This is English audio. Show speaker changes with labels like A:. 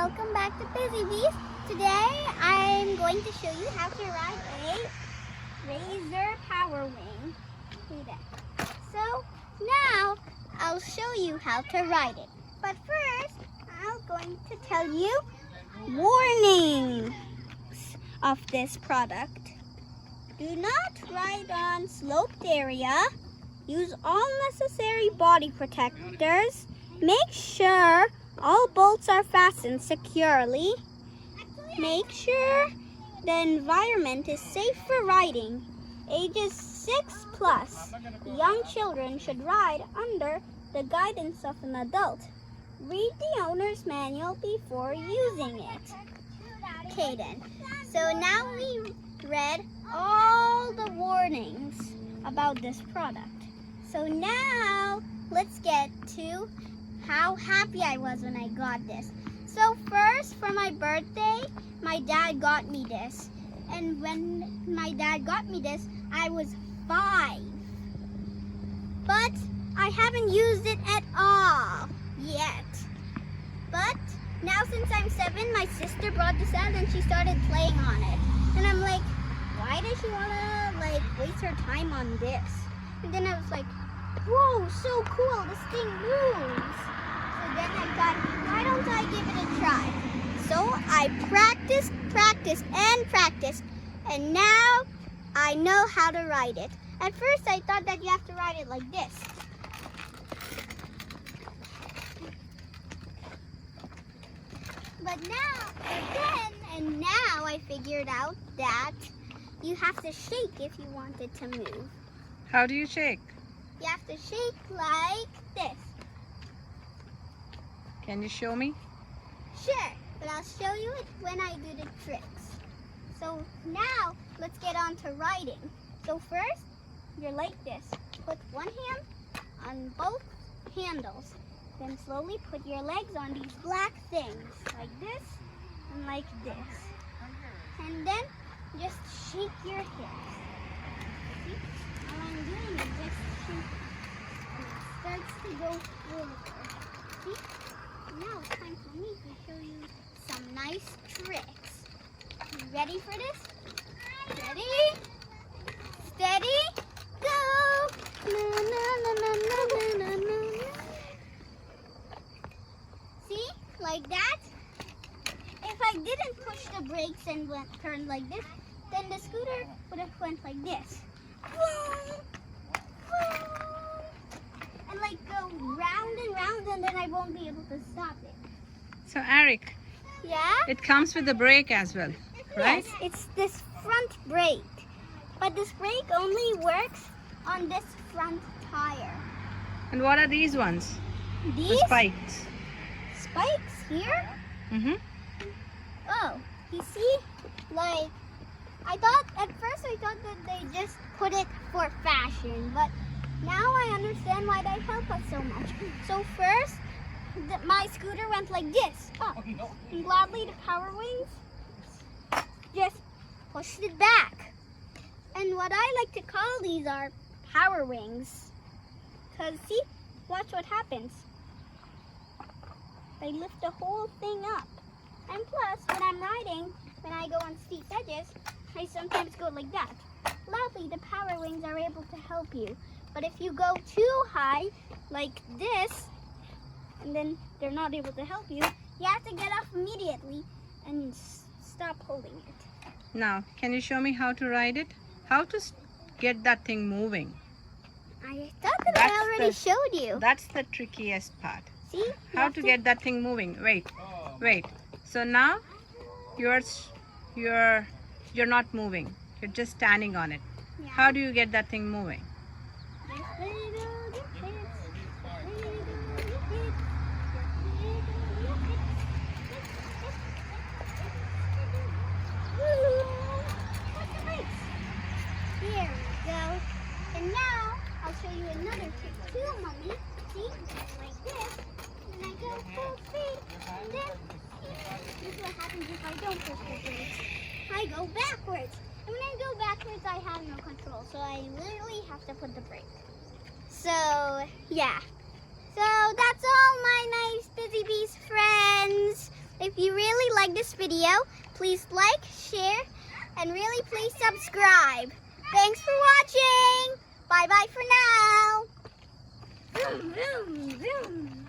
A: welcome back to Busy Bees. Today I'm going to show you how to ride a razor power wing. See that? So now I'll show you how to ride it. But first I'm going to tell you warnings of this product. Do not ride on sloped area. Use all necessary body protectors. Make sure all bolts are fastened securely. Make sure the environment is safe for riding. Ages 6 plus. Young children should ride under the guidance of an adult. Read the owner's manual before using it. Okay then. So now we read all the warnings about this product. So now let's get to how happy I was when I got this. So first, for my birthday, my dad got me this. And when my dad got me this, I was 5. But I haven't used it at all yet. But now since I'm 7, my sister brought this out and she started playing on it. And I'm like, why does she wanna waste her time on this? And then I was like, whoa, so cool, this thing moves. So then I thought, why don't I give it a try? So I practiced, and now I know how to ride it. At first I thought that you have to ride it like this. But now I figured out that you have to shake if you want it to move.
B: How do you shake?
A: You have to shake like this.
B: Can you show me?
A: Sure, but I'll show you it when I do the tricks. So now, let's get on to riding. So first, you're like this. Put one hand on both handles. Then slowly put your legs on these black things, like this and like this. And then just shake your hips. See? All I'm doing is just shake. And it starts to go forward. See? Now it's time for me to show you some nice tricks. You ready for this? Ready? Steady? Go! Na, na, na, na, na, na, na, na. See? Like that? If I didn't push the brakes and turned like this, then the scooter would have went like this. And go round and round, and then I won't be able to stop it.
B: So Aaric,
A: Yeah?
B: it comes with a brake as well, right?
A: Yes, it's this front brake. But this brake only works on this front tire.
B: And what are these ones?
A: These
B: The spikes.
A: spikes here?
B: Mm-hmm.
A: Oh, you see? At first I thought that they just put it for fashion, but now I understand why they help us so much. So first, my scooter went like this, up. And gladly the power wings just pushed it back. And what I like to call these are power wings. Because see, watch what happens. They lift the whole thing up. And plus, when I'm riding, when I go on steep edges, I sometimes go like that. Luckily, the power wings are able to help you. But if you go too high, like this, and then they're not able to help you, you have to get off immediately and stop holding it.
B: Now, can you show me how to ride it? How to get that thing moving?
A: I thought that I already showed you.
B: That's the trickiest part.
A: See?
B: How to get that thing moving? Wait. So now you're not moving. You're just standing on it.
A: Yeah.
B: How do you get that thing moving?
A: Here we go. And now I'll show you another trick too, Mommy. See? Like this. And I go full speed. And then this is what happens if I don't push the brakes. I go backwards. And when I go backwards, I have no control. So I literally have to put the brake. So, yeah. So that's all my nice Busy Bees friends. If you really like this video, please like, share, and really please subscribe. Thanks for watching. Bye-bye for now. Vroom, vroom, vroom.